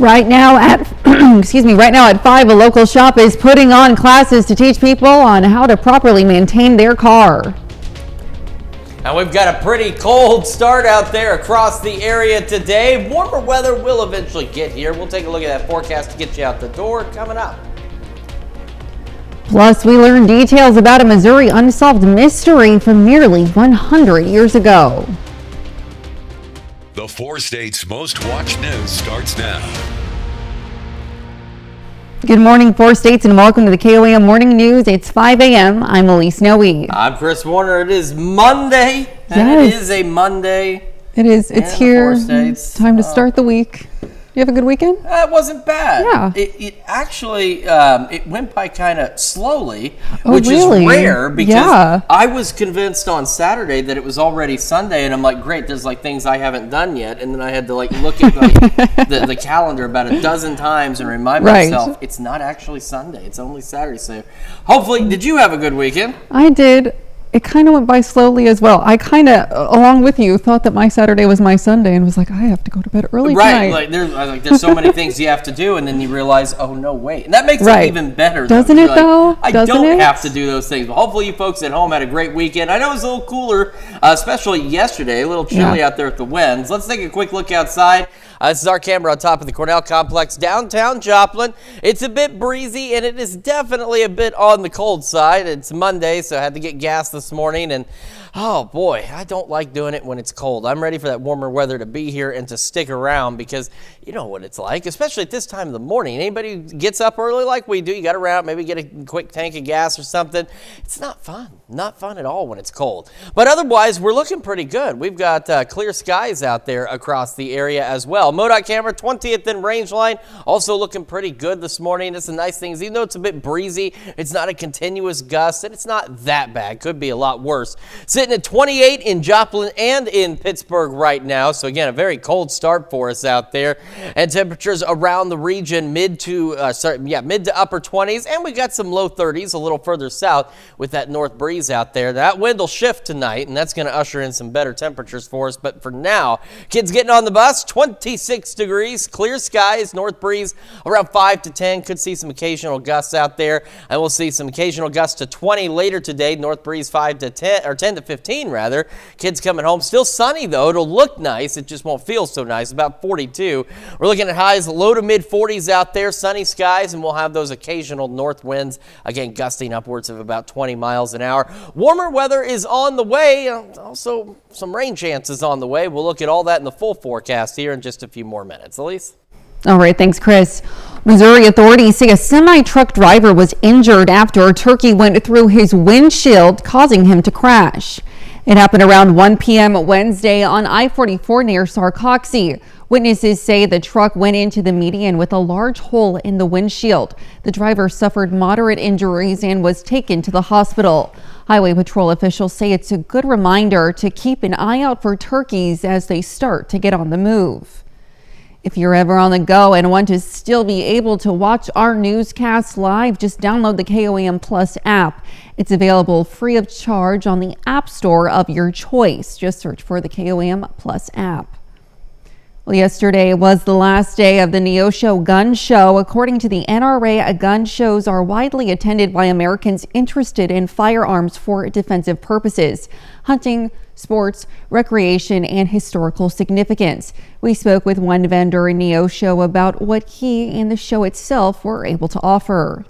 Right now at right now at 5, a local shop is putting on classes to teach people on how to properly maintain their car. And we've got a pretty cold start out there across the area today. Warmer weather will eventually get here. We'll take a look at that forecast to get you out the door coming up. Plus, we learn details about a Missouri unsolved mystery from nearly 100 years ago. The 4 states' most watched news starts now. Good morning, 4 states, and welcome to the KOAM Morning News. It's 5 a.m. I'm Elise Noe. I'm Chris Warner. It is Monday. And It is a Monday. It is. It's here. It's time to start the week. You have a good weekend? It wasn't bad. Yeah. It actually, it went by kind of slowly, which really? is rare because I was convinced on Saturday that it was already Sunday, and I'm like, great, there's like things I haven't done yet, and then I had to like look at like the calendar about a dozen times and remind myself it's not actually Sunday, it's only Saturday. So hopefully, did you have a good weekend? I did. It kind of went by slowly as well. I kind of, along with you, thought that my Saturday was my Sunday and was like, I have to go to bed early tonight. Right, there's so many things you have to do, and then you realize, oh no, wait. And that makes it even better. Doesn't it though? I don't have to do those things. But hopefully you folks at home had a great weekend. I know it was a little cooler, especially yesterday, a little chilly out there with the winds. Let's take a quick look outside. This is our camera on top of the Cornell Complex, downtown Joplin. It's a bit breezy, and it is definitely a bit on the cold side. It's Monday, so I had to get gas this morning, and oh boy, I don't like doing it when it's cold. I'm ready for that warmer weather to be here and to stick around because you know what it's like, especially at this time of the morning. Anybody who gets up early like we do, you got to run out, maybe get a quick tank of gas or something. It's not fun at all when it's cold. But otherwise, we're looking pretty good. We've got clear skies out there across the area as well. MoDOT camera, 20th and range line, also looking pretty good this morning. It's a nice thing, even though it's a bit breezy, it's not a continuous gust, and it's not that bad. Could be a lot worse. Sitting at 28 in Joplin and in Pittsburgh right now. So again, a very cold start for us out there. And temperatures around the region mid to upper 20s. And we got some low 30s a little further south with that north breeze out there. That wind will shift tonight, and that's going to usher in some better temperatures for us. But for now, kids getting on the bus, 26 degrees, clear skies, north breeze around 5 to 10. Could see some occasional gusts out there. And we'll see some occasional gusts to 20 later today. North breeze 5 to 10, or 10 to 15 rather. Kids coming home. Still sunny though. It'll look nice. It just won't feel so nice. About 42. We're looking at highs low to mid 40s out there. Sunny skies, and we'll have those occasional north winds. Again, gusting upwards of about 20 miles an hour. Warmer weather is on the way. Also, some rain chances on the way. We'll look at all that in the full forecast here in just a few more minutes. Elise? All right, thanks, Chris. Missouri authorities say a semi-truck driver was injured after a turkey went through his windshield, causing him to crash. It happened around 1 p.m. Wednesday on I-44 near Sarcoxie. Witnesses say the truck went into the median with a large hole in the windshield. The driver suffered moderate injuries and was taken to the hospital. Highway Patrol officials say it's a good reminder to keep an eye out for turkeys as they start to get on the move. If you're ever on the go and want to still be able to watch our newscasts live, just download the KOAM Plus app. It's available free of charge on the App Store of your choice. Just search for the KOAM Plus app. Well, yesterday was the last day of the Neosho Gun Show. According to the NRA, gun shows are widely attended by Americans interested in firearms for defensive purposes, hunting, sports, recreation, and historical significance. We spoke with one vendor in Neosho about what he and the show itself were able to offer.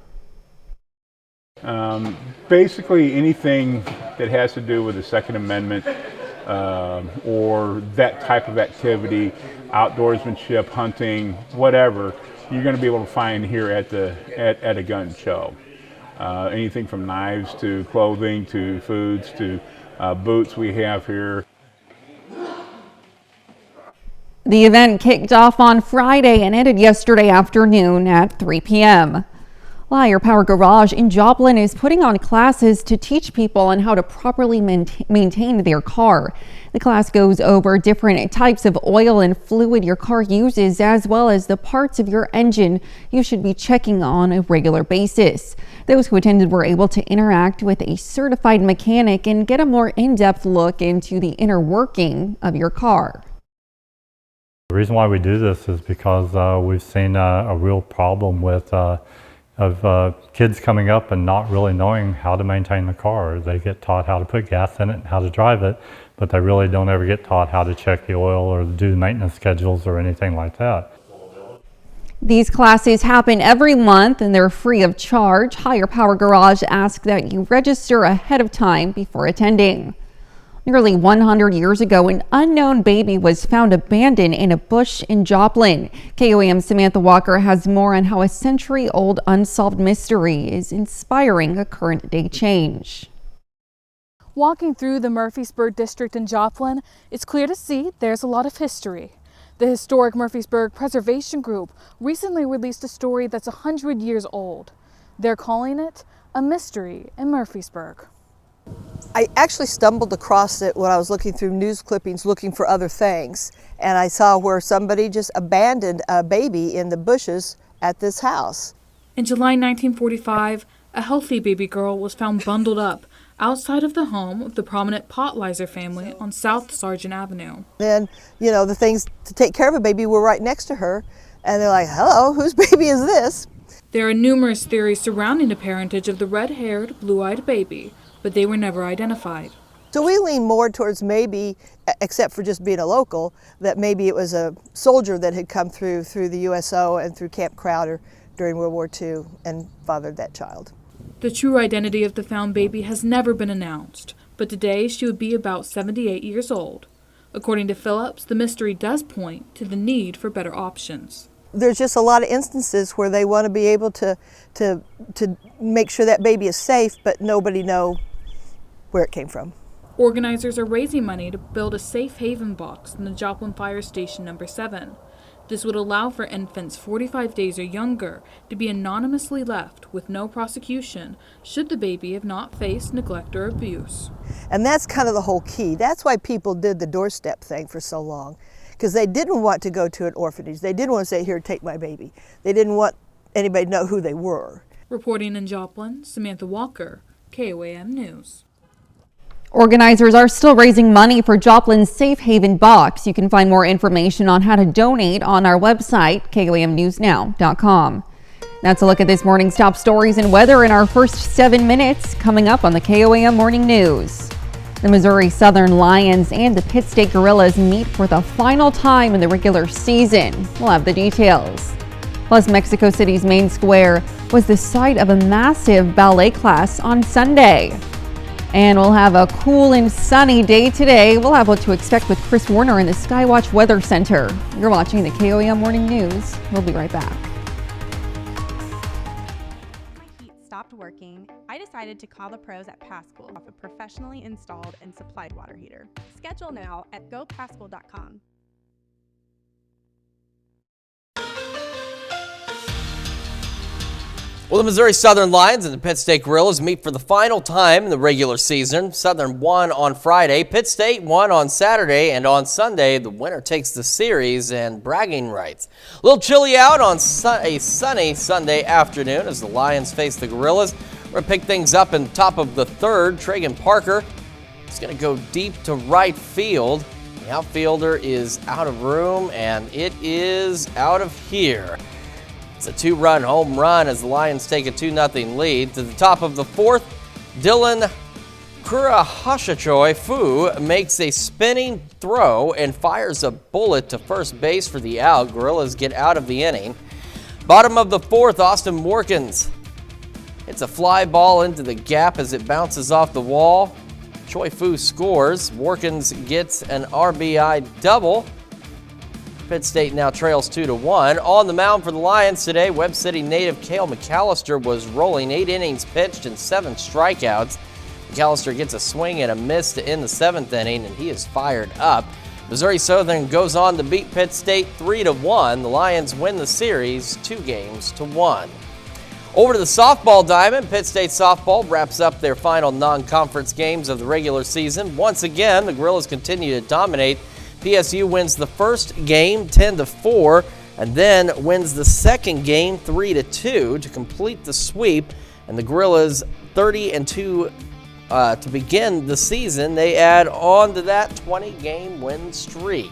Basically anything that has to do with the Second Amendment or that type of activity, outdoorsmanship, hunting, whatever, you're going to be able to find here at a gun show. Anything from knives to clothing to foods to boots we have here. The event kicked off on Friday and ended yesterday afternoon at 3 p.m. Liar Power Garage in Joplin is putting on classes to teach people on how to properly maintain their car. The class goes over different types of oil and fluid your car uses, as well as the parts of your engine you should be checking on a regular basis. Those who attended were able to interact with a certified mechanic and get a more in-depth look into the inner working of your car. The reason why we do this is because we've seen a real problem with kids coming up and not really knowing how to maintain the car. They get taught how to put gas in it and how to drive it, but they really don't ever get taught how to check the oil or do maintenance schedules or anything like that. These classes happen every month and they're free of charge. Higher Power Garage asks that you register ahead of time before attending. Nearly 100 years ago, an unknown baby was found abandoned in a bush in Joplin. KOAM Samantha Walker has more on how a century-old unsolved mystery is inspiring a current-day change. Walking through the Murfreesburg district in Joplin, it's clear to see there's a lot of history. The historic Murfreesburg Preservation Group recently released a story that's 100 years old. They're calling it A Mystery in Murfreesburg. I actually stumbled across it when I was looking through news clippings looking for other things, and I saw where somebody just abandoned a baby in the bushes at this house. In July 1945, a healthy baby girl was found bundled up outside of the home of the prominent Potlizer family on South Sargent Avenue. Then, you know, the things to take care of a baby were right next to her, and they're like, hello, whose baby is this? There are numerous theories surrounding the parentage of the red-haired, blue-eyed baby, but they were never identified. So we lean more towards maybe, except for just being a local, that maybe it was a soldier that had come through the USO and through Camp Crowder during World War II and fathered that child. The true identity of the found baby has never been announced, but today she would be about 78 years old. According to Phillips, the mystery does point to the need for better options. There's just a lot of instances where they want to be able to make sure that baby is safe, but nobody know where it came from. Organizers are raising money to build a safe haven box in the Joplin Fire Station No. 7. This would allow for infants 45 days or younger to be anonymously left with no prosecution should the baby have not faced neglect or abuse. And that's kind of the whole key. That's why people did the doorstep thing for so long, because they didn't want to go to an orphanage. They didn't want to say, here, take my baby. They didn't want anybody to know who they were. Reporting in Joplin, Samantha Walker, KOAM News. Organizers are still raising money for Joplin's Safe Haven Box. You can find more information on how to donate on our website, KOAMnewsnow.com. That's a look at this morning's top stories and weather in our first 7 minutes, coming up on the KOAM Morning News. The Missouri Southern Lions and the Pitt State Gorillas meet for the final time in the regular season. We'll have the details. Plus, Mexico City's main square was the site of a massive ballet class on Sunday. And we'll have a cool and sunny day today. We'll have what to expect with Chris Warner in the Skywatch Weather Center. You're watching the KOAM Morning News. We'll be right back. My heat stopped working. I decided to call the pros at Pascal off a professionally installed and supplied water heater. Schedule now at gopascal.com. Well, the Missouri Southern Lions and the Pitt State Gorillas meet for the final time in the regular season. Southern won on Friday, Pitt State won on Saturday, and on Sunday, the winner takes the series and bragging rights. A little chilly out on a sunny Sunday afternoon as the Lions face the Gorillas. We're going to pick things up in top of the third. Tragan Parker is going to go deep to right field. The outfielder is out of room, and it is out of here. It's a 2-run home run as the Lions take a 2-0 lead. To the top of the fourth, Dylan Kurahashachoy-Fu makes a spinning throw and fires a bullet to first base for the out. Gorillas get out of the inning. Bottom of the fourth, Austin Workins hits a fly ball into the gap as it bounces off the wall. Choi-Fu scores. Workins gets an RBI double. Pitt State now trails 2-1. On the mound for the Lions today, Webb City native Cale McAllister was rolling. 8 innings pitched and 7 strikeouts. McAllister gets a swing and a miss to end the 7th inning, and he is fired up. Missouri Southern goes on to beat Pitt State 3-1. The Lions win the series 2-1. Over to the softball diamond, Pitt State softball wraps up their final non-conference games of the regular season. Once again, the Gorillas continue to dominate. PSU wins the first game 10-4 and then wins the second game 3-2 to complete the sweep, and the Gorillas 30-2 to begin the season. They add on to that 20-game win streak.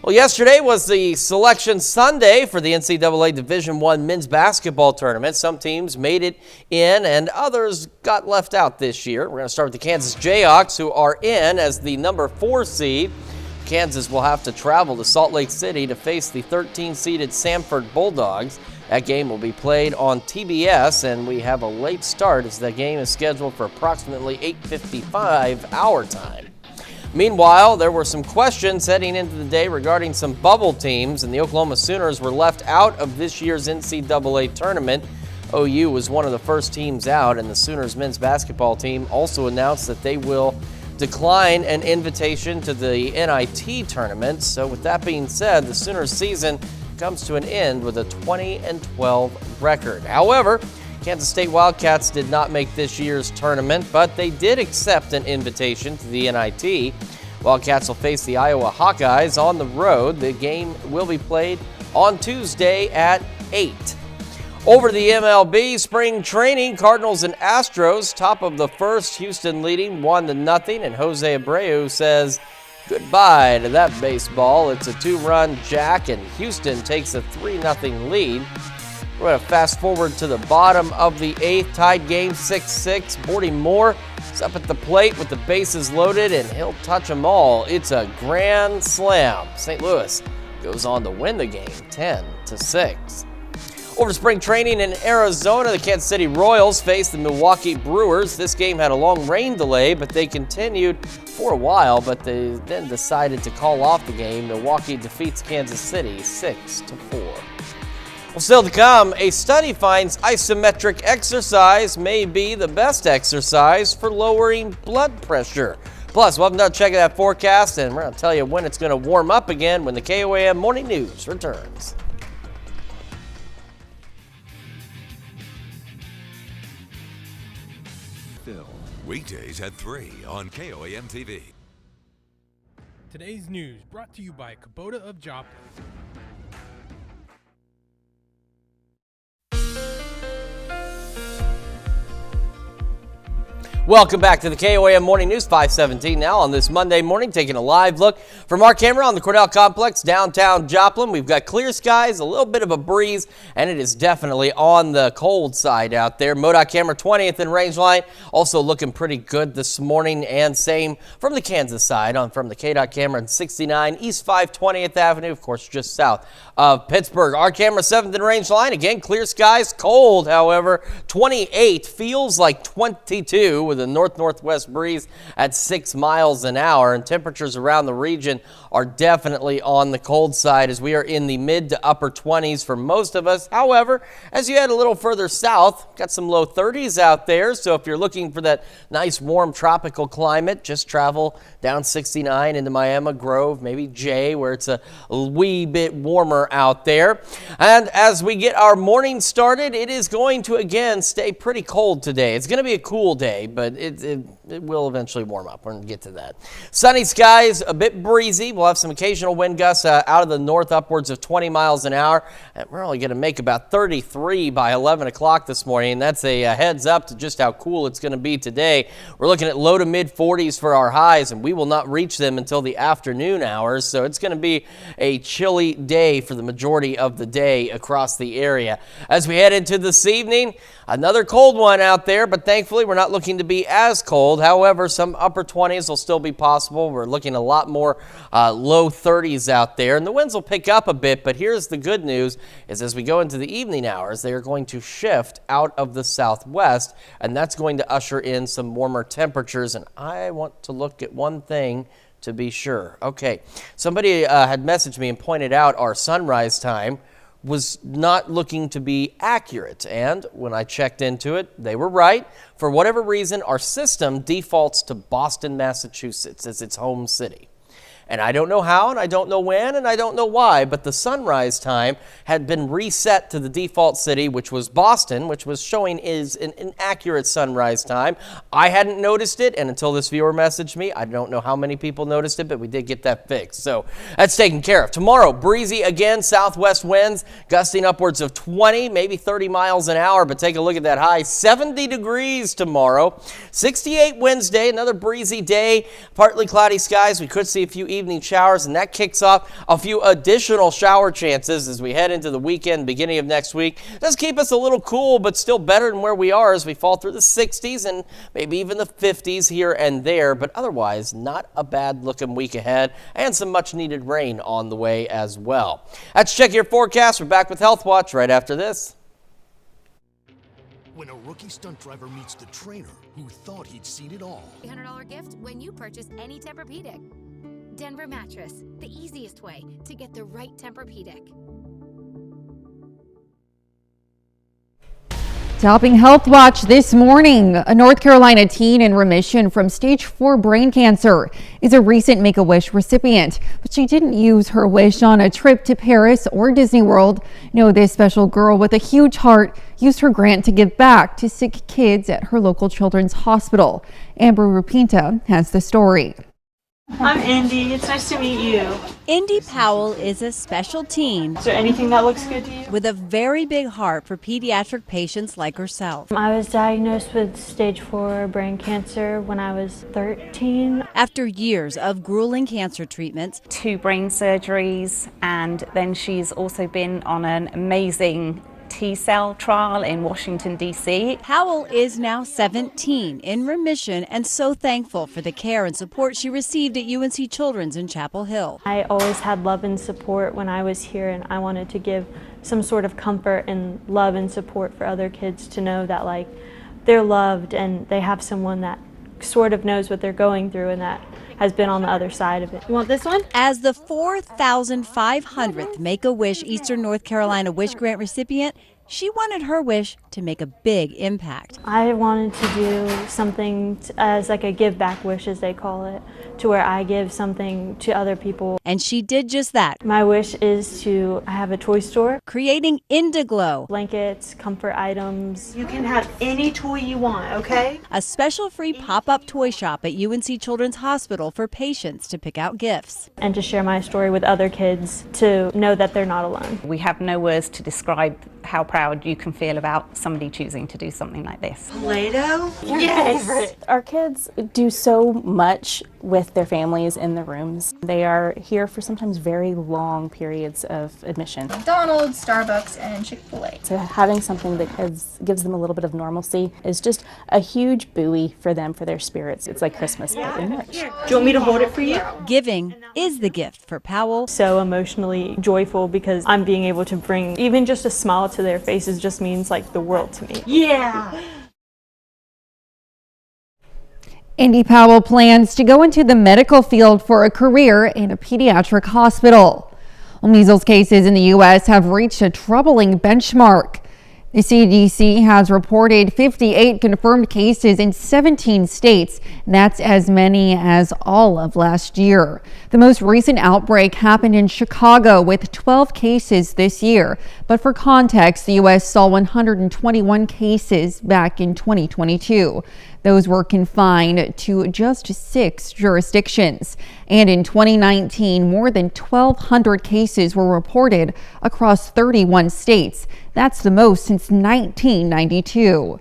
Well, yesterday was the selection Sunday for the NCAA Division I men's basketball tournament. Some teams made it in and others got left out this year. We're going to start with the Kansas Jayhawks, who are in as the number 4 seed. Kansas will have to travel to Salt Lake City to face the 13-seeded Samford Bulldogs. That game will be played on TBS, and we have a late start as the game is scheduled for approximately 8:55 our time. Meanwhile, there were some questions heading into the day regarding some bubble teams, and the Oklahoma Sooners were left out of this year's NCAA tournament. OU was one of the first teams out, and the Sooners men's basketball team also announced that they will decline an invitation to the NIT tournament. So with that being said, the Sooners season comes to an end with a 20-12 record. However, Kansas State Wildcats did not make this year's tournament, but they did accept an invitation to the NIT. Wildcats will face the Iowa Hawkeyes on the road. The game will be played on Tuesday at 8. Over to the MLB spring training, Cardinals and Astros, top of the first, Houston leading 1-0, and Jose Abreu says goodbye to that baseball. It's a 2-run jack, and Houston takes a 3-0 lead. We're going to fast forward to the bottom of the 8th, tied game 6-6. Bordy Moore is up at the plate with the bases loaded, and he'll touch them all. It's a grand slam. St. Louis goes on to win the game 10-6. Over spring training in Arizona, the Kansas City Royals faced the Milwaukee Brewers. This game had a long rain delay, but they continued for a while, but they then decided to call off the game. Milwaukee defeats Kansas City 6-4. Well, still to come, a study finds isometric exercise may be the best exercise for lowering blood pressure. Plus, we'll have done checking that forecast, and we're going to tell you when it's going to warm up again when the KOAM Morning News returns. Weekdays at 3 on KOAM TV. Today's news brought to you by Kubota of Joplin. Welcome back to the KOAM Morning News, 5:17 now on this Monday morning, taking a live look from our camera on the Cornell Complex, downtown Joplin. We've got clear skies, a little bit of a breeze, and it is definitely on the cold side out there. MoDOT camera 20th in range line, also looking pretty good this morning, and same from the Kansas side from the KDOT camera 69 East 520th Avenue, of course, just south of Pittsburgh. Our camera 7th in range line, again, clear skies, cold, however, 28, feels like 22 with a north-northwest breeze at 6 miles an hour, and temperatures around the region are definitely on the cold side as we are in the mid to upper 20s for most of us. However, as you head a little further south, got some low 30s out there, so if you're looking for that nice warm tropical climate, just travel down 69 into Miami Grove, maybe Jay, where it's a wee bit warmer out there. And as we get our morning started, it is going to again stay pretty cold today. It's going to be a cool day, but it will eventually warm up. We're going to get to that. Sunny skies, a bit breezy. We'll have some occasional wind gusts out of the north upwards of 20 miles an hour. And we're only going to make about 33 by 11 o'clock this morning. And that's a heads up to just how cool it's going to be today. We're looking at low to mid 40s for our highs, and we will not reach them until the afternoon hours. So it's going to be a chilly day for the majority of the day across the area. As we head into this evening, another cold one out there, but thankfully we're not looking to be as cold. However, some upper 20s will still be possible. We're looking a lot more low 30s out there, and the winds will pick up a bit, but here's the good news is as we go into the evening hours, they are going to shift out of the southwest, and that's going to usher in some warmer temperatures. And I want to look at one thing to be sure. Okay, somebody had messaged me and pointed out our sunrise time was not looking to be accurate, and when I checked into it, they were right. For whatever reason, our system defaults to Boston, Massachusetts as its home city. And I don't know how, and I don't know when, and I don't know why, but the sunrise time had been reset to the default city, which was Boston, which was showing is an inaccurate sunrise time. I hadn't noticed it, and until this viewer messaged me, I don't know how many people noticed it, but we did get that fixed. So that's taken care of. Tomorrow, breezy again, southwest winds, gusting upwards of 20, maybe 30 miles an hour, but take a look at that high, 70 degrees tomorrow. 68 Wednesday, another breezy day, partly cloudy skies. We could see a few evening showers, and that kicks off a few additional shower chances as we head into the weekend, beginning of next week. Does keep us a little cool, but still better than where we are as we fall through the 60s and maybe even the 50s here and there. But otherwise, not a bad looking week ahead, and some much needed rain on the way as well. Let's check your forecast. We're back with Health Watch right after this. When a rookie stunt driver meets the trainer who thought he'd seen it all. $100 gift when you purchase any Tempur-Pedic. Denver Mattress, the easiest way to get the right Tempur-Pedic. Topping Health Watch this morning, a North Carolina teen in remission from stage 4 brain cancer is a recent Make-A-Wish recipient, but she didn't use her wish on a trip to Paris or Disney World. No, this special girl with a huge heart used her grant to give back to sick kids at her local children's hospital. Amber Rupinta has the story. I'm Indy. It's nice to meet you. Indy Powell is a special teen. Is there anything that looks good to you? With a very big heart for pediatric patients like herself. I was diagnosed with stage 4 brain cancer when I was 13. After years of grueling cancer treatments, 2 brain surgeries, and then she's also been on an amazing T-cell trial in Washington, D.C. Powell is now 17, in remission, and so thankful for the care and support she received at UNC Children's in Chapel Hill. I always had love and support when I was here, and I wanted to give some sort of comfort and love and support for other kids to know that like they're loved and they have someone that sort of knows what they're going through and that has been on the other side of it. You want this one? As the 4,500th Make-A-Wish Eastern North Carolina Wish Grant recipient, she wanted her wish to make a big impact. I wanted to do something as like a give back wish, as they call it, to where I give something to other people. And she did just that. My wish is to have a toy store. Creating Indiglow. Blankets, comfort items. You can have any toy you want, okay? A special free pop-up toy shop at UNC Children's Hospital for patients to pick out gifts. And to share my story with other kids to know that they're not alone. We have no words to describe how proud you can feel about somebody choosing to do something like this. Play-Doh? Yes! Our kids do so much with their families in the rooms. They are here for sometimes very long periods of admission. McDonald's, Starbucks, and Chick-fil-A. So having something that gives them a little bit of normalcy is just a huge buoy for them, for their spirits. It's like Christmas, but in March. Do you want me to hold it for you? Giving is the gift for Powell. So emotionally joyful because I'm being able to bring even just a smile to their faces just means like the world to me. Yeah! Indy Powell plans to go into the medical field for a career in a pediatric hospital. Well, measles cases in the U.S. have reached a troubling benchmark. The CDC has reported 58 confirmed cases in 17 states. That's as many as all of last year. The most recent outbreak happened in Chicago with 12 cases this year. But for context, the U.S. saw 121 cases back in 2022. Those were confined to just 6 jurisdictions. And in 2019, more than 1,200 cases were reported across 31 states. That's the most since 1992.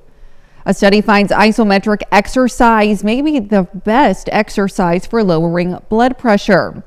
A study finds isometric exercise may be the best exercise for lowering blood pressure.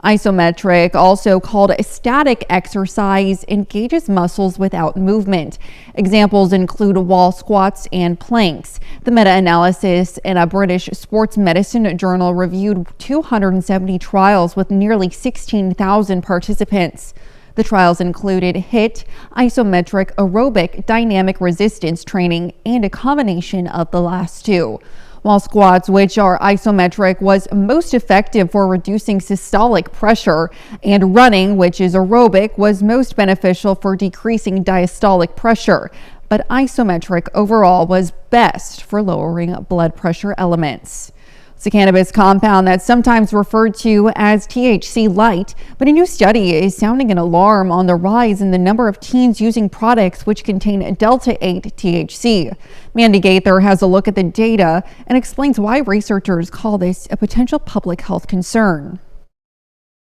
Isometric, also called static exercise, engages muscles without movement. Examples include wall squats and planks. The meta-analysis in a British sports medicine journal reviewed 270 trials with nearly 16,000 participants. The trials included HIIT, isometric aerobic dynamic resistance training, and a combination of the last two. Wall squats, which are isometric, was most effective for reducing systolic pressure, and running, which is aerobic, was most beneficial for decreasing diastolic pressure. But isometric overall was best for lowering blood pressure elements. It's a cannabis compound that's sometimes referred to as THC light, but a new study is sounding an alarm on the rise in the number of teens using products which contain delta-8 THC. Mandy Gaither has a look at the data and explains why researchers call this a potential public health concern.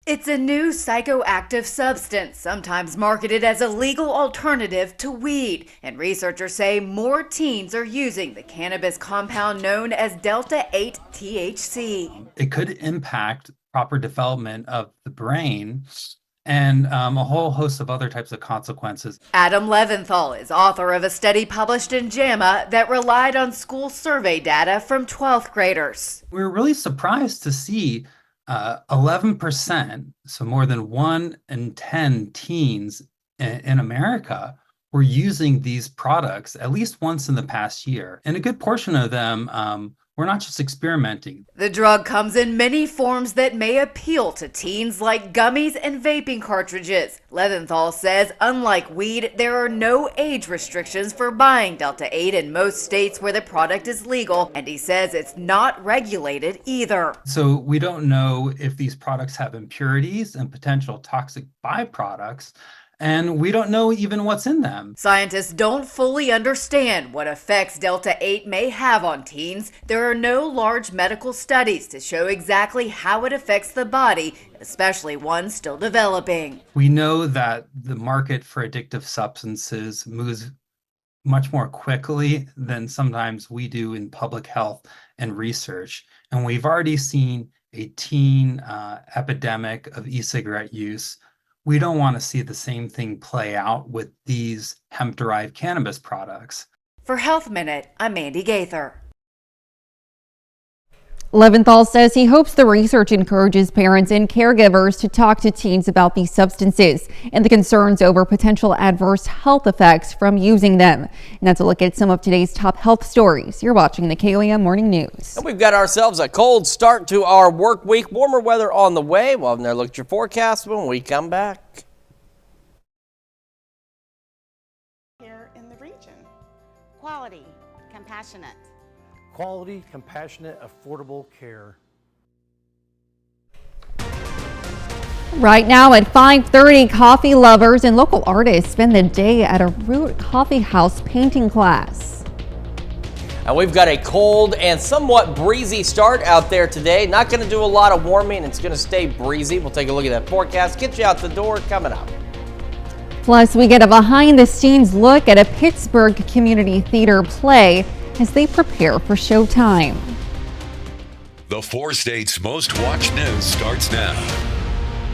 It's a new psychoactive substance, sometimes marketed as a legal alternative to weed, and researchers say more teens are using the cannabis compound known as delta-8 THC. It could impact proper development of the brain, and a whole host of other types of consequences. Adam Leventhal is author of a study published in JAMA that relied on school survey data from 12th graders. We were really surprised to see 11%, so more than 1 in 10 teens in America were using these products at least once in the past year. And a good portion of them were not just experimenting. The drug comes in many forms that may appeal to teens, like gummies and vaping cartridges. Leventhal says, unlike weed, there are no age restrictions for buying Delta-8 in most states where the product is legal, and he says it's not regulated either. So we don't know if these products have impurities and potential toxic byproducts, and we don't know even what's in them. Scientists don't fully understand what effects Delta-8 may have on teens. There are no large medical studies to show exactly how it affects the body, especially one still developing. We know that the market for addictive substances moves much more quickly than sometimes we do in public health and research. And we've already seen a teen epidemic of e-cigarette use. We don't want to see the same thing play out with these hemp-derived cannabis products. For Health Minute, I'm Mandy Gaither. Leventhal says he hopes the research encourages parents and caregivers to talk to teens about these substances and the concerns over potential adverse health effects from using them. And that's a look at some of today's top health stories. You're watching the KOAM Morning News. And we've got ourselves a cold start to our work week. Warmer weather on the way. We'll have another look at your forecast when we come back. Here in the region. Quality, compassionate. Quality, compassionate, affordable care. Right now at 5:30, coffee lovers and local artists spend the day at a Root Coffee House painting class. And we've got a cold and somewhat breezy start out there today. Not going to do a lot of warming. It's going to stay breezy. We'll take a look at that forecast. Get you out the door coming up. Plus, we get a behind-the-scenes look at a Pittsburgh Community Theater play as they prepare for showtime. The 4 states' most watched news starts now.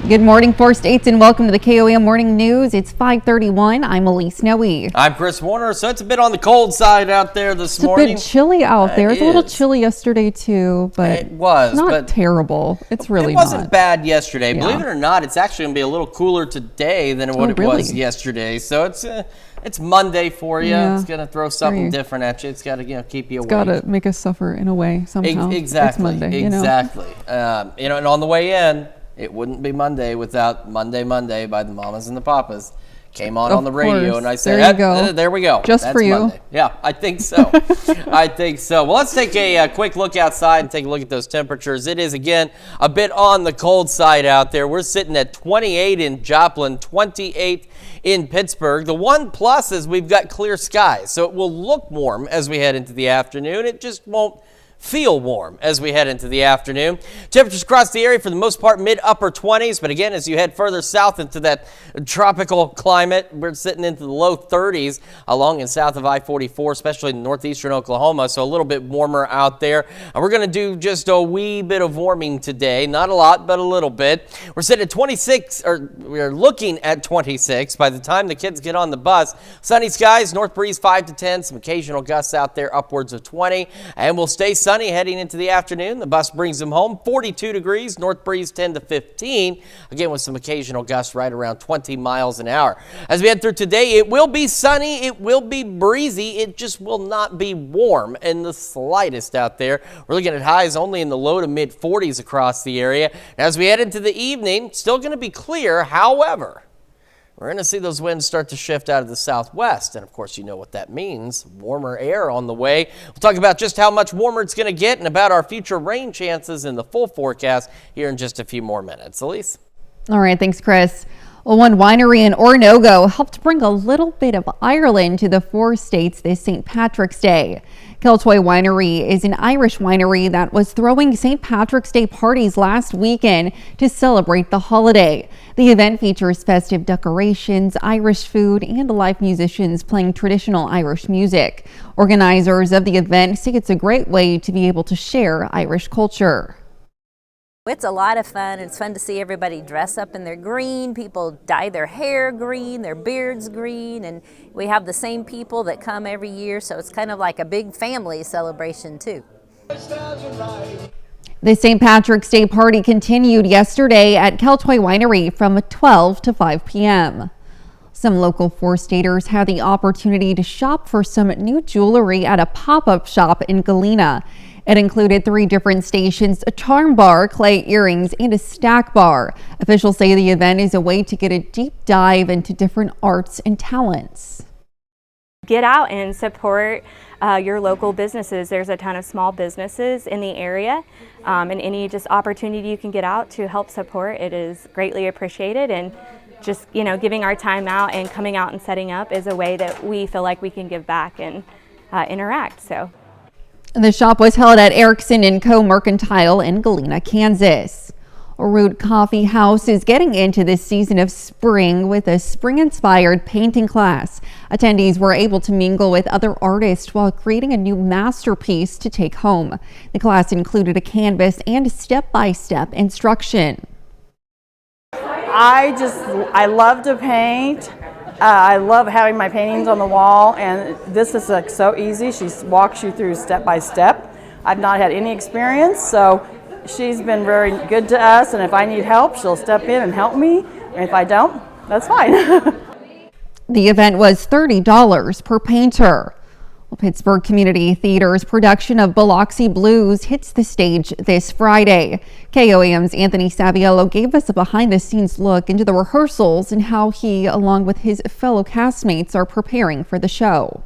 Good morning, 4 states, and welcome to the KOAM Morning News. It's 5:31. I'm Elise Snowy. I'm Chris Warner. So it's a bit on the cold side out there this morning. It's a bit chilly out there. It's a little chilly yesterday too, but it was not terrible. It's really It wasn't not bad yesterday. Yeah. Believe it or not, it's actually going to be a little cooler today than what it was yesterday. So it's Monday for you. Yeah. It's going to throw something different at you. It's got to keep you awake. It's got to make us suffer in a way somehow. Exactly. It's Monday, exactly. And on the way in, it wouldn't be Monday without Monday by the Mamas and the Papas. Came on the radio, and I said, there you go. There we go. Just That's for you. Monday. Yeah, I think so. I think so. Well, let's take a quick look outside and take a look at those temperatures. It is, again, a bit on the cold side out there. We're sitting at 28 in Joplin, 28 in Pittsburgh. The one plus is we've got clear skies, so it will look warm as we head into the afternoon. It just won't feel warm as we head into the afternoon. Temperatures across the area for the most part mid-upper 20s, but again, as you head further south into that tropical climate, we're sitting into the low 30s along and south of I-44, especially in northeastern Oklahoma, so a little bit warmer out there. And we're going to do just a wee bit of warming today, not a lot, but a little bit. We're sitting at 26, or we're looking at 26 by the time the kids get on the bus. Sunny skies, north breeze 5 to 10, some occasional gusts out there upwards of 20, and we'll stay sunny heading into the afternoon. The bus brings them home 42 degrees, north breeze 10 to 15, again with some occasional gusts right around 20 miles an hour. As we head through today, it will be sunny, it will be breezy, it just will not be warm in the slightest out there. We're looking at highs only in the low to mid 40s across the area. As we head into the evening, still going to be clear, however, we're going to see those winds start to shift out of the southwest. And of course, you know what that means. Warmer air on the way. We'll talk about just how much warmer it's going to get and about our future rain chances in the full forecast here in just a few more minutes. Elise? All right. Thanks, Chris. Well, one winery in Ornogo helped bring a little bit of Ireland to the 4 states this St. Patrick's Day. Keltoy Winery is an Irish winery that was throwing St. Patrick's Day parties last weekend to celebrate the holiday. The event features festive decorations, Irish food, and live musicians playing traditional Irish music. Organizers of the event say it's a great way to be able to share Irish culture. It's a lot of fun. It's fun to see everybody dress up in their green. People dye their hair green, their beards green, and we have the same people that come every year, so it's kind of like a big family celebration too. The St. Patrick's Day party continued yesterday at Keltoy Winery from 12 to 5 p.m. Some local four-staters had the opportunity to shop for some new jewelry at a pop-up shop in Galena. It included 3 different stations, a charm bar, clay earrings, and a stack bar. Officials say the event is a way to get a deep dive into different arts and talents. Get out and support your local businesses. There's a ton of small businesses in the area, and any just opportunity you can get out to help support, it is greatly appreciated. And just, you know, giving our time out and coming out and setting up is a way that we feel like we can give back and interact. So. The shop was held at Erickson & Co. Mercantile in Galena, Kansas. Root Coffee House is getting into this season of spring with a spring-inspired painting class. Attendees were able to mingle with other artists while creating a new masterpiece to take home. The class included a canvas and step-by-step instruction. I love to paint. I love having my paintings on the wall, and this is like so easy. She walks you through step by step. I've not had any experience, so she's been very good to us, and if I need help, she'll step in and help me, and if I don't, that's fine. The event was $30 per painter. Well, Pittsburgh Community Theater's production of Biloxi Blues hits the stage this Friday. KOAM's Anthony Saviello gave us a behind-the-scenes look into the rehearsals and how he, along with his fellow castmates, are preparing for the show.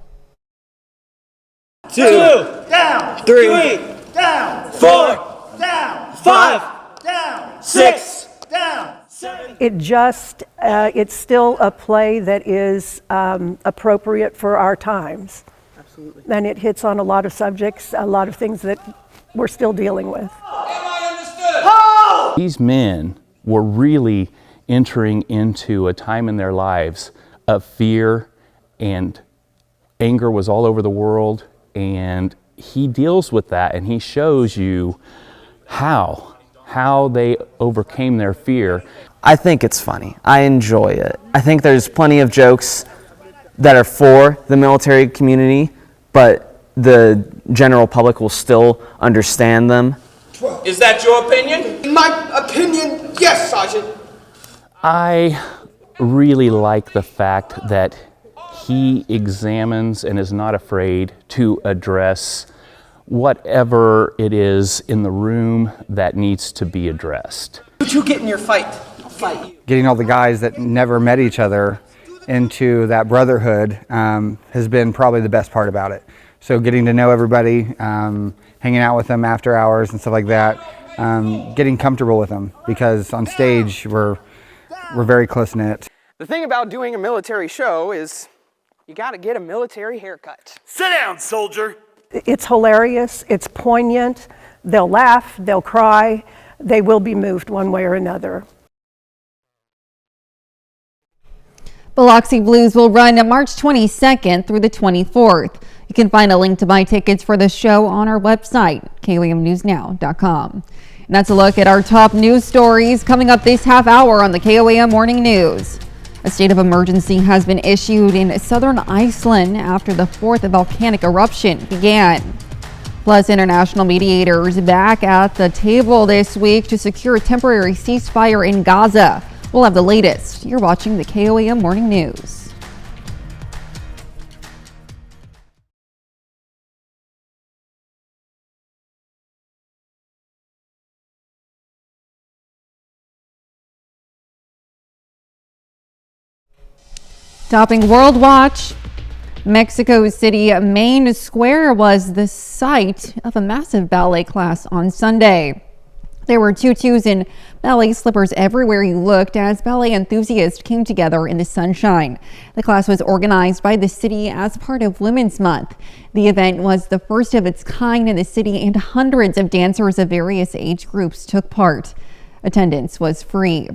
2 down, 3 down, 4 down, 5 down, 6 down, 7. It's still a play that is appropriate for our times. Absolutely. And it hits on a lot of subjects, a lot of things that we're still dealing with. These men were really entering into a time in their lives of fear, and anger was all over the world, and he deals with that, and he shows you how they overcame their fear. I think it's funny. I enjoy it. I think there's plenty of jokes that are for the military community, but the general public will still understand them. Is that your opinion? In my opinion, yes, Sergeant. I really like the fact that he examines and is not afraid to address whatever it is in the room that needs to be addressed. Would you get in your fight? I'll fight you. Getting all the guys that never met each other into that brotherhood has been probably the best part about it. So getting to know everybody, hanging out with them after hours and stuff like that, getting comfortable with them, because on stage we're very close-knit. The thing about doing a military show is you got to get a military haircut. Sit down, soldier. It's hilarious, it's poignant, they'll laugh, they'll cry, they will be moved one way or another. Biloxi Blues will run March 22nd through the 24th. You can find a link to buy tickets for the show on our website, KOAMnewsnow.com. And that's a look at our top news stories coming up this half hour on the KOAM Morning News. A state of emergency has been issued in southern Iceland after the 4th volcanic eruption began. Plus, international mediators back at the table this week to secure a temporary ceasefire in Gaza. We'll have the latest. You're watching the KOAM Morning News. Topping World Watch, Mexico City Main Square was the site of a massive ballet class on Sunday. There were tutus and ballet slippers everywhere you looked as ballet enthusiasts came together in the sunshine. The class was organized by the city as part of Women's Month. The event was the first of its kind in the city, and hundreds of dancers of various age groups took part. Attendance was free.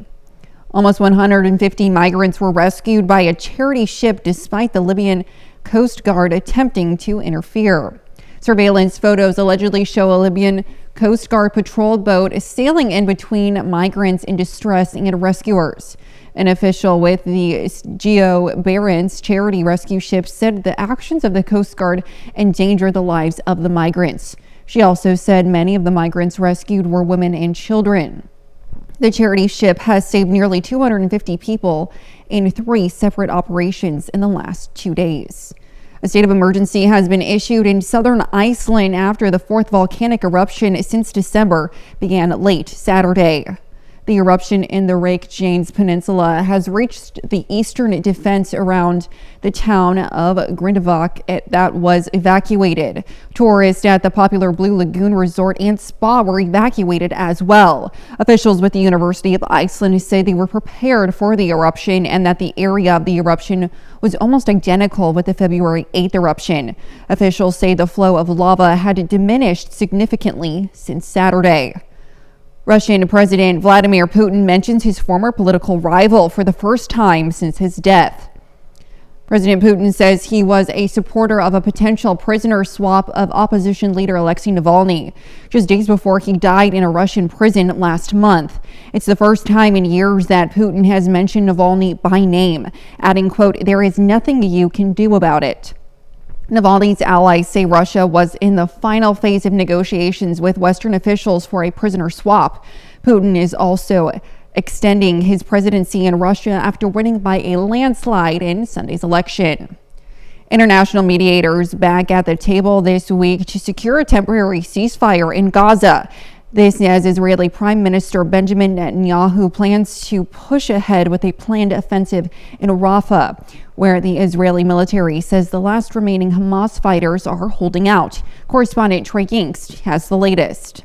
Almost 150 migrants were rescued by a charity ship despite the Libyan Coast Guard attempting to interfere. Surveillance photos allegedly show a Libyan Coast Guard patrol boat sailing in between migrants in distress and rescuers. An official with the Geo Barents charity rescue ship said the actions of the Coast Guard endanger the lives of the migrants. She also said many of the migrants rescued were women and children. The charity ship has saved nearly 250 people in 3 separate operations in the last 2 days. A state of emergency has been issued in southern Iceland after the 4th volcanic eruption since December began late Saturday. The eruption in the Reykjanes Peninsula has reached the eastern defense around the town of Grindavik that was evacuated. Tourists at the popular Blue Lagoon Resort and Spa were evacuated as well. Officials with the University of Iceland say they were prepared for the eruption and that the area of the eruption was almost identical with the February 8th eruption. Officials say the flow of lava had diminished significantly since Saturday. Russian President Vladimir Putin mentions his former political rival for the first time since his death. President Putin says he was a supporter of a potential prisoner swap of opposition leader Alexei Navalny, just days before he died in a Russian prison last month. It's the first time in years that Putin has mentioned Navalny by name, adding, quote, "There is nothing you can do about it." Navalny's allies say Russia was in the final phase of negotiations with Western officials for a prisoner swap. Putin is also extending his presidency in Russia after winning by a landslide in Sunday's election. International mediators back at the table this week to secure a temporary ceasefire in Gaza. This as Israeli Prime Minister Benjamin Netanyahu plans to push ahead with a planned offensive in Rafah, where the Israeli military says the last remaining Hamas fighters are holding out. Correspondent Trey Gingst has the latest.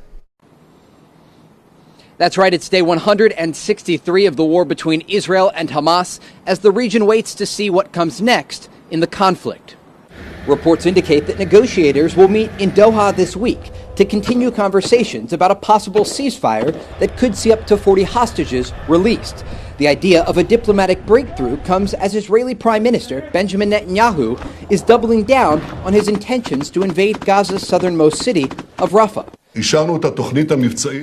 That's right, it's day 163 of the war between Israel and Hamas as the region waits to see what comes next in the conflict. Reports indicate that negotiators will meet in Doha this week to continue conversations about a possible ceasefire that could see up to 40 hostages released. The idea of a diplomatic breakthrough comes as Israeli Prime Minister Benjamin Netanyahu is doubling down on his intentions to invade Gaza's southernmost city of Rafah.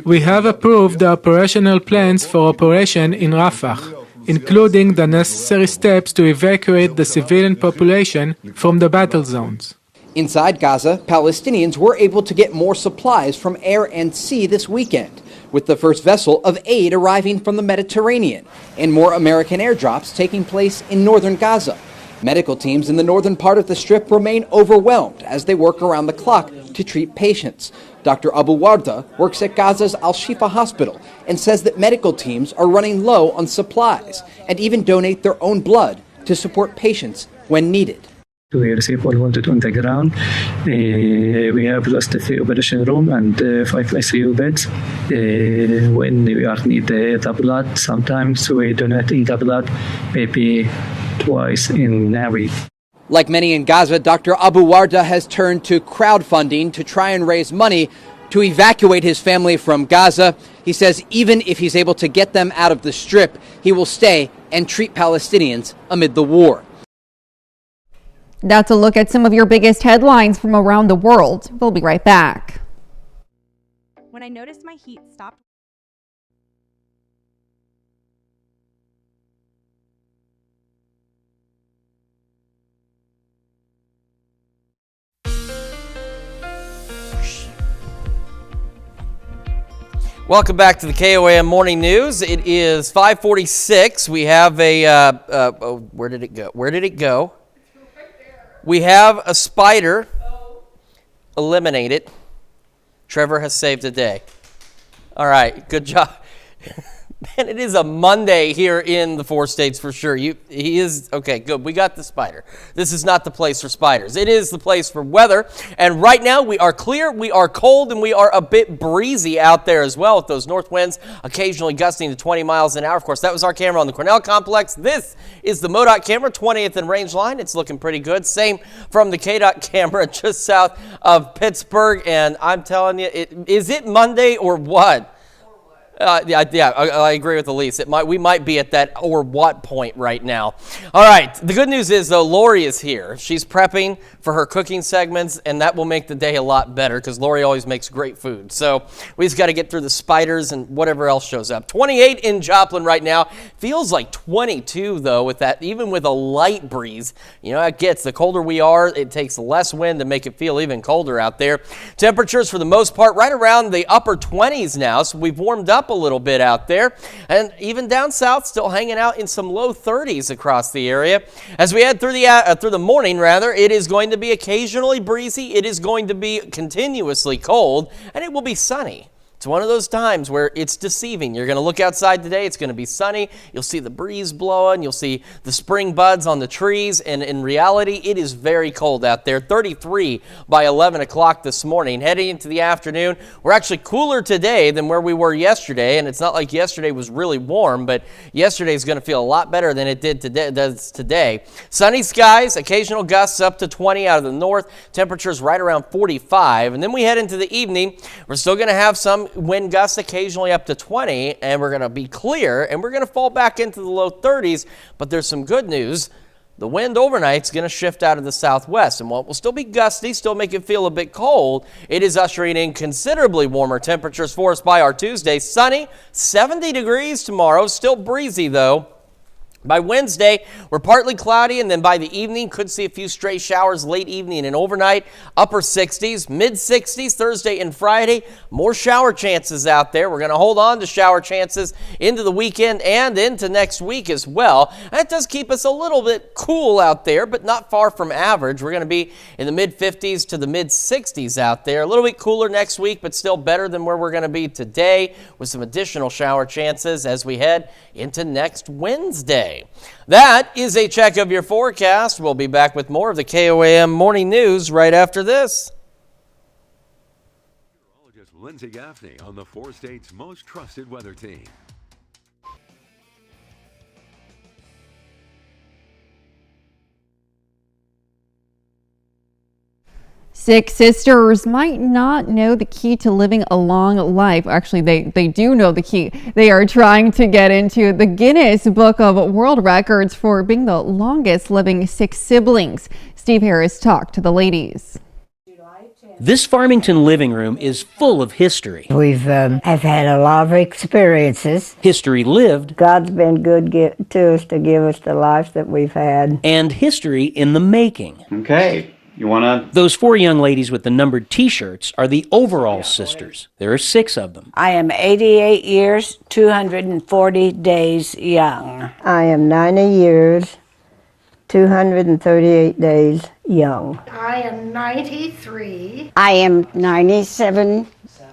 We have approved the operational plans for operation in Rafah, including the necessary steps to evacuate the civilian population from the battle zones. Inside Gaza, Palestinians were able to get more supplies from air and sea this weekend, with the first vessel of aid arriving from the Mediterranean and more American airdrops taking place in northern Gaza. Medical teams in the northern part of the Strip remain overwhelmed as they work around the clock to treat patients. Dr. Abu Warda works at Gaza's Al-Shifa hospital and says that medical teams are running low on supplies and even donate their own blood to support patients when needed. We receive all wounded on the ground. We have just 3 operation room and 5 ICU beds. When we are need the blood, sometimes we donate the blood maybe twice in a week. Like many in Gaza, Dr. Abu Warda has turned to crowdfunding to try and raise money to evacuate his family from Gaza. He says even if he's able to get them out of the Strip, he will stay and treat Palestinians amid the war. That's a look at some of your biggest headlines from around the world. We'll be right back. When I noticed my heat stopped. Welcome back to the KOAM Morning News. It is 5:46. We have where did it go? Where did it go? We have a spider eliminated. Trevor has saved the day. All right, good job. Man, it is a Monday here in the 4 states for sure. He is, okay, good. We got the spider. This is not the place for spiders. It is the place for weather. And right now we are clear, we are cold, and we are a bit breezy out there as well with those north winds occasionally gusting to 20 miles an hour. Of course, that was our camera on the Cornell complex. This is the MoDOT camera, 20th and Range Line. It's looking pretty good. Same from the KDOT camera just south of Pittsburgh. And I'm telling you, is it Monday or what? I agree with Elise. We might be at that or what point right now. All right. The good news is, though, Lori is here. She's prepping for her cooking segments, and that will make the day a lot better because Lori always makes great food. So we just got to get through the spiders and whatever else shows up. 28 in Joplin right now. Feels like 22, though, with that, even with a light breeze. You know, it gets, the colder we are, it takes less wind to make it feel even colder out there. Temperatures, for the most part, right around the upper 20s now, so we've warmed up a little bit out there, and even down south still hanging out in some low 30s across the area. As we head through the morning, it is going to be occasionally breezy, it is going to be continuously cold, and it will be sunny. It's one of those times where it's deceiving. You're going to look outside today, it's going to be sunny, you'll see the breeze blowing, you'll see the spring buds on the trees, and in reality, it is very cold out there. 33 by 11 o'clock this morning. Heading into the afternoon, we're actually cooler today than where we were yesterday, and it's not like yesterday was really warm, but yesterday is going to feel a lot better than it does today. Sunny skies, occasional gusts up to 20 out of the north, temperatures right around 45, and then we head into the evening, we're still going to have some wind gusts occasionally up to 20, and we're going to be clear, and we're going to fall back into the low 30s, but there's some good news. The wind overnight is going to shift out of the southwest, and while it will still be gusty, still make it feel a bit cold, it is ushering in considerably warmer temperatures for us by our Tuesday. Sunny, 70 degrees tomorrow, still breezy though. By Wednesday, we're partly cloudy, and then by the evening, could see a few stray showers late evening and overnight. Upper 60s, mid 60s Thursday and Friday. More shower chances out there. We're going to hold on to shower chances into the weekend and into next week as well. That does keep us a little bit cool out there, but not far from average. We're going to be in the mid 50s to the mid 60s out there. A little bit cooler next week, but still better than where we're going to be today, with some additional shower chances as we head into next Wednesday. That is a check of your forecast. We'll be back with more of the KOAM Morning News right after this. Meteorologist Lindsay Gaffney on the 4 states' most trusted weather team. Six sisters might not know the key to living a long life. Actually, they do know the key. They are trying to get into the Guinness Book of World Records for being the longest living 6 siblings. Steve Harris talked to the ladies. This Farmington living room is full of history. We've have had a lot of experiences. History lived. God's been good to us to give us the life that we've had. And history in the making. Okay. You wanna? Those 4 young ladies with the numbered t-shirts are the overall sisters. There are 6 of them. I am 88 years, 240 days young. I am 90 years, 238 days young. I am 93. I am 97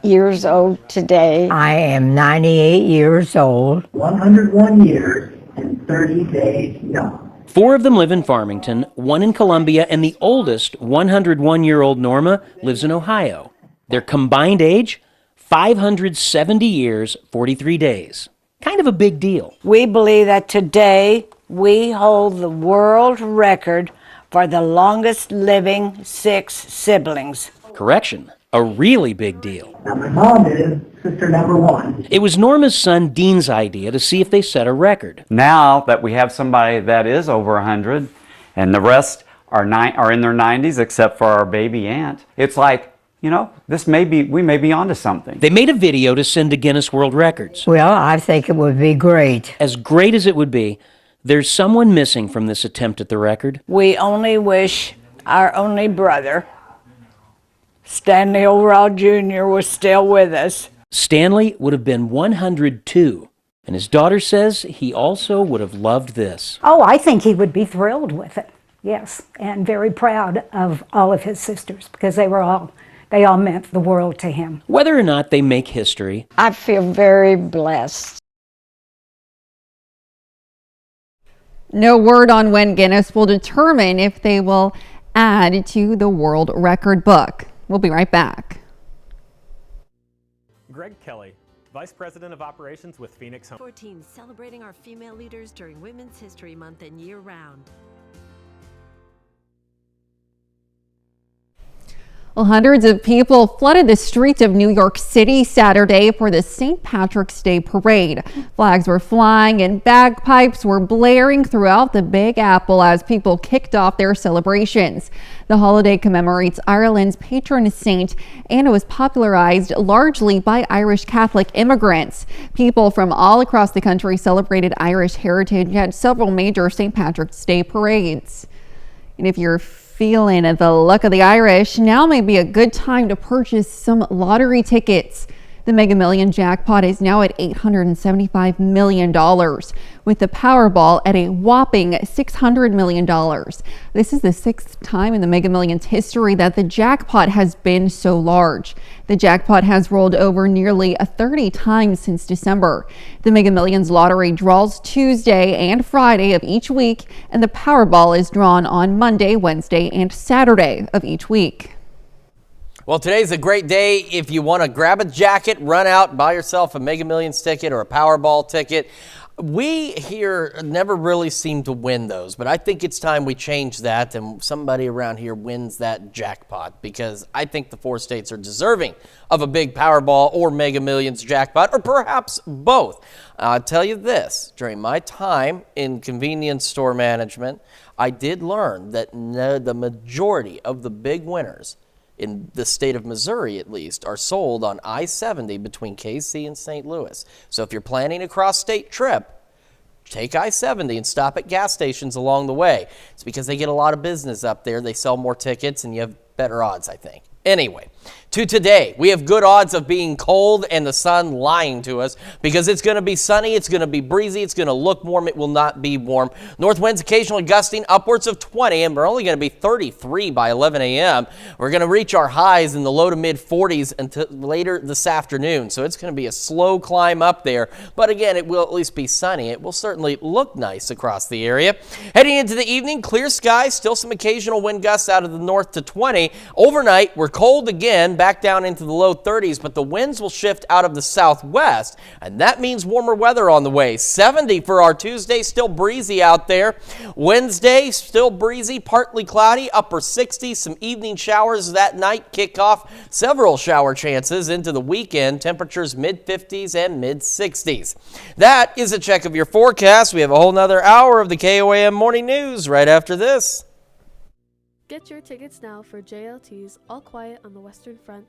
years old today. I am 98 years old. 101 years and 30 days young. 4 of them live in Farmington, 1 in Columbia, and the oldest, 101-year-old Norma, lives in Ohio. Their combined age, 570 years, 43 days. Kind of a big deal. We believe that today we hold the world record for the longest living 6 siblings. Correction, a really big deal. Now my mom is sister number 1. It was Norma's son Dean's idea to see if they set a record. Now that we have somebody that is over 100 and the rest are in their 90s except for our baby aunt, it's like, you know, we may be onto something. They made a video to send to Guinness World Records. Well, I think it would be great. As great as it would be, there's someone missing from this attempt at the record. We only wish our only brother, Stanley Overall Jr., was still with us. Stanley would have been 102, and his daughter says he also would have loved this. Oh, I think he would be thrilled with it, yes, and very proud of all of his sisters because they all meant the world to him. Whether or not they make history, I feel very blessed. No word on when Guinness will determine if they will add to the world record book. We'll be right back. Greg Kelly, Vice President of Operations with Phoenix Home. 14 celebrating our female leaders during Women's History Month and year-round. Well, hundreds of people flooded the streets of New York City Saturday for the St. Patrick's Day parade. Flags were flying and bagpipes were blaring throughout the Big Apple as people kicked off their celebrations. The holiday commemorates Ireland's patron saint and it was popularized largely by Irish Catholic immigrants. People from all across the country celebrated Irish heritage at several major St. Patrick's Day parades. And if you're feeling the luck of the Irish, now may be a good time to purchase some lottery tickets. The Mega Million jackpot is now at $875 million, with the Powerball at a whopping $600 million. This is the 6th time in the Mega Millions history that the jackpot has been so large. The jackpot has rolled over nearly 30 times since December. The Mega Millions lottery draws Tuesday and Friday of each week, and the Powerball is drawn on Monday, Wednesday, and Saturday of each week. Well, today's a great day if you want to grab a jacket, run out, buy yourself a Mega Millions ticket or a Powerball ticket. We here never really seem to win those, but I think it's time we change that and somebody around here wins that jackpot, because I think the 4 states are deserving of a big Powerball or Mega Millions jackpot, or perhaps both. I'll tell you this, during my time in convenience store management, I did learn that the majority of the big winners in the state of Missouri, at least, are sold on I-70 between KC and St. Louis. So if you're planning a cross-state trip, take I-70 and stop at gas stations along the way. It's because they get a lot of business up there. They sell more tickets and you have better odds, I think. Anyway, to today, we have good odds of being cold and the sun lying to us, because it's going to be sunny, it's going to be breezy, it's going to look warm, it will not be warm. North winds occasionally gusting upwards of 20, and we're only going to be 33 by 11 a.m. We're going to reach our highs in the low to mid 40s until later this afternoon, so it's going to be a slow climb up there. But again, it will at least be sunny. It will certainly look nice across the area. Heading into the evening, clear skies, still some occasional wind gusts out of the north to 20. Overnight, we're cold again, back down into the low 30s, but the winds will shift out of the southwest, and that means warmer weather on the way. 70 for our Tuesday, still breezy out there. Wednesday, still breezy, partly cloudy, upper 60s, some evening showers that night kick off several shower chances into the weekend, temperatures mid 50s and mid 60s. That is a check of your forecast. We have a whole nother hour of the KOAM Morning News right after this. Get your tickets now for JLT's All Quiet on the Western Front,